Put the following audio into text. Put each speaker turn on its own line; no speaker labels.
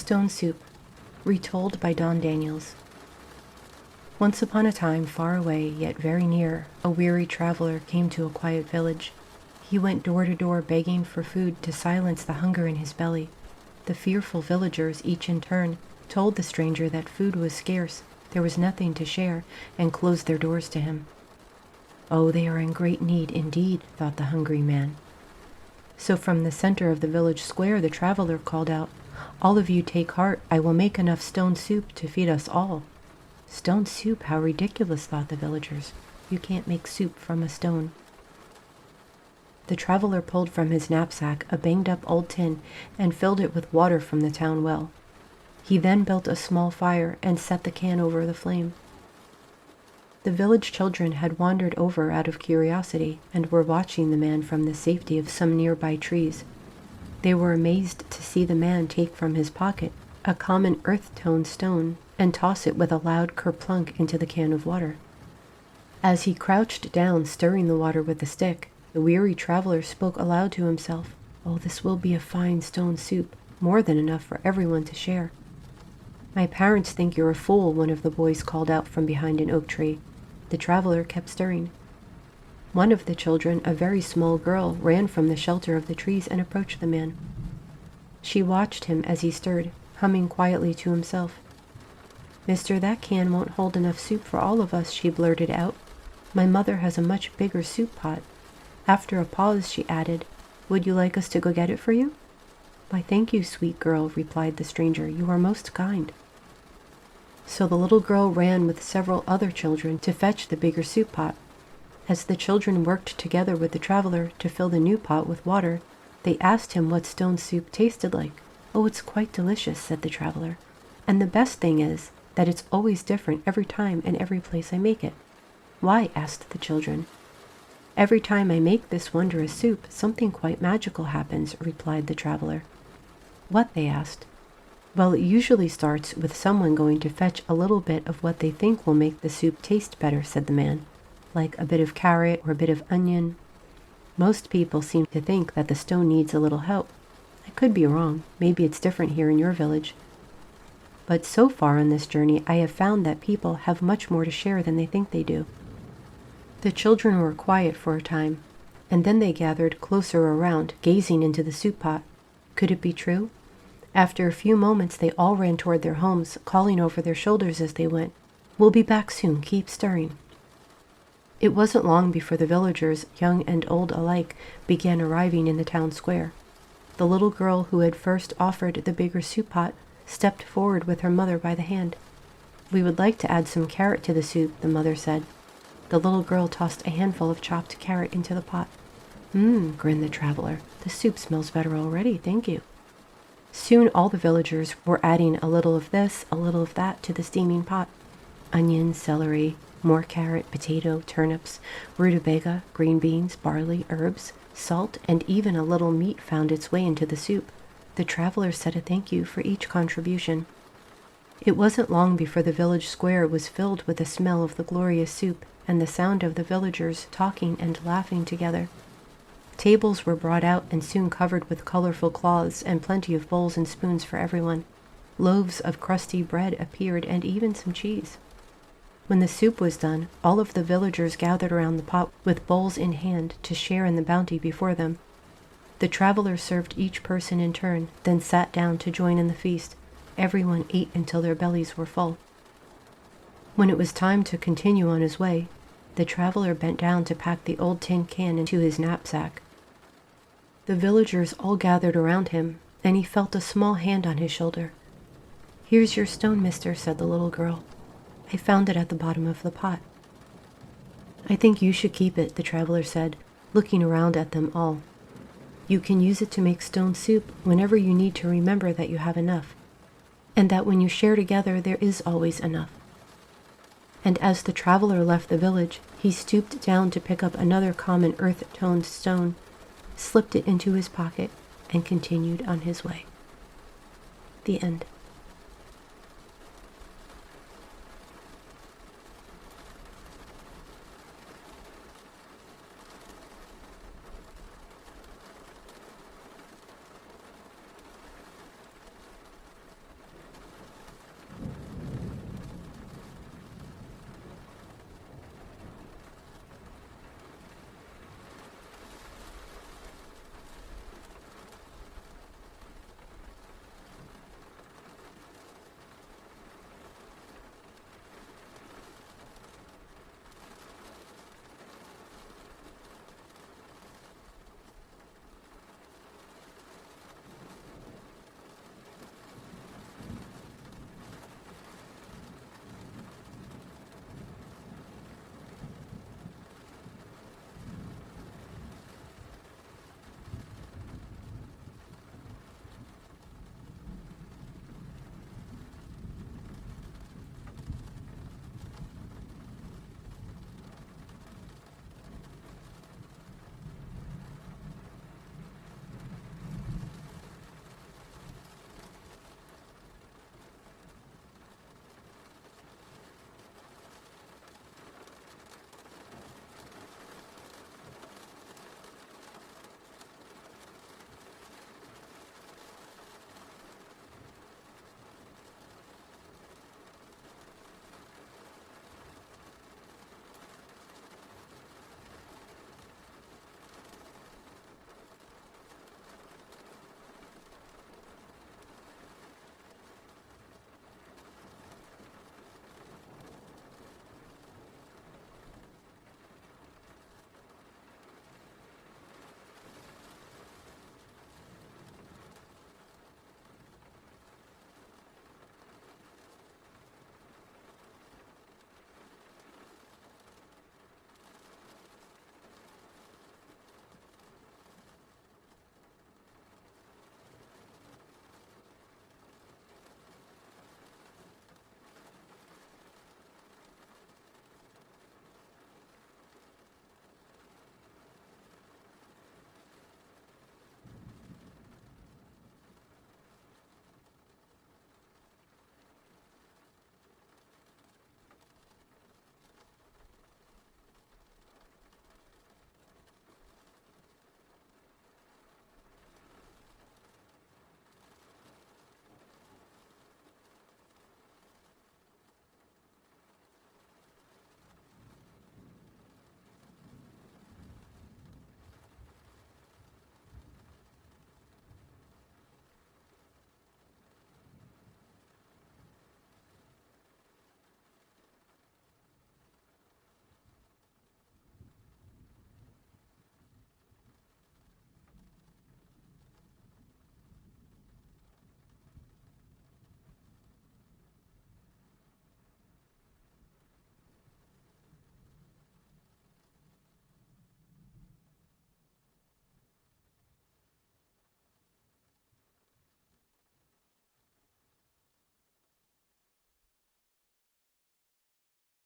Stone Soup, retold by Don Daniels. Once upon a time, far away, yet very near, a weary traveler came to a quiet village. He went door to door begging for food to silence the hunger in his belly. The fearful villagers, each in turn, told the stranger that food was scarce, there was nothing to share, and closed their doors to him. "Oh, they are in great need indeed," thought the hungry man. So from the center of the village square the traveler called out, "All of you take heart, I will make enough stone soup to feed us all." Stone soup, how ridiculous, thought the villagers. You can't make soup from a stone. The traveler pulled from his knapsack a banged-up old tin and filled it with water from the town well. He then built a small fire and set the can over the flame. The village children had wandered over out of curiosity and were watching the man from the safety of some nearby trees. They were amazed to see the man take from his pocket a common earth-tone stone and toss it with a loud kerplunk into the can of water. As he crouched down, stirring the water with a stick, the weary traveler spoke aloud to himself, "Oh, this will be a fine stone soup, more than enough for everyone to share." "My parents think you're a fool," one of the boys called out from behind an oak tree. The traveler kept stirring. One of the children, a very small girl, ran from the shelter of the trees and approached the man. She watched him as he stirred, humming quietly to himself. "Mister, that can won't hold enough soup for all of us," she blurted out. "My mother has a much bigger soup pot." After a pause, she added, "Would you like us to go get it for you?" "Why, thank you, sweet girl," replied the stranger. "You are most kind." So the little girl ran with several other children to fetch the bigger soup pot. As the children worked together with the traveler to fill the new pot with water, they asked him what stone soup tasted like. "Oh, it's quite delicious," said the traveler. "And the best thing is that it's always different every time and every place I make it." "Why?" asked the children. "Every time I make this wondrous soup, something quite magical happens," replied the traveler. "What?" they asked. "Well, it usually starts with someone going to fetch a little bit of what they think will make the soup taste better," said the man, "like a bit of carrot or a bit of onion. Most people seem to think that the stone needs a little help. I could be wrong. Maybe it's different here in your village. But so far on this journey, I have found that people have much more to share than they think they do." The children were quiet for a time, and then they gathered closer around, gazing into the soup pot. Could it be true? After a few moments, they all ran toward their homes, calling over their shoulders as they went, "We'll be back soon, keep stirring." It wasn't long before the villagers, young and old alike, began arriving in the town square. The little girl who had first offered the bigger soup pot stepped forward with her mother by the hand. "We would like to add some carrot to the soup," the mother said. The little girl tossed a handful of chopped carrot into the pot. Grinned the traveler. "The soup smells better already, thank you." Soon all the villagers were adding a little of this, a little of that to the steaming pot. Onions, celery, more carrot, potato, turnips, rutabaga, green beans, barley, herbs, salt, and even a little meat found its way into the soup. The traveler said a thank you for each contribution. It wasn't long before the village square was filled with the smell of the glorious soup and the sound of the villagers talking and laughing together. Tables were brought out and soon covered with colorful cloths and plenty of bowls and spoons for everyone. Loaves of crusty bread appeared and even some cheese. When the soup was done, all of the villagers gathered around the pot with bowls in hand to share in the bounty before them. The traveler served each person in turn, then sat down to join in the feast. Everyone ate until their bellies were full. When it was time to continue on his way, the traveler bent down to pack the old tin can into his knapsack. The villagers all gathered around him, and he felt a small hand on his shoulder. "Here's your stone, mister," said the little girl. "I found it at the bottom of the pot." "I think you should keep it," the traveler said, looking around at them all. "You can use it to make stone soup whenever you need to remember that you have enough, and that when you share together there is always enough." And as the traveler left the village, he stooped down to pick up another common earth-toned stone, slipped it into his pocket, and continued on his way. The end.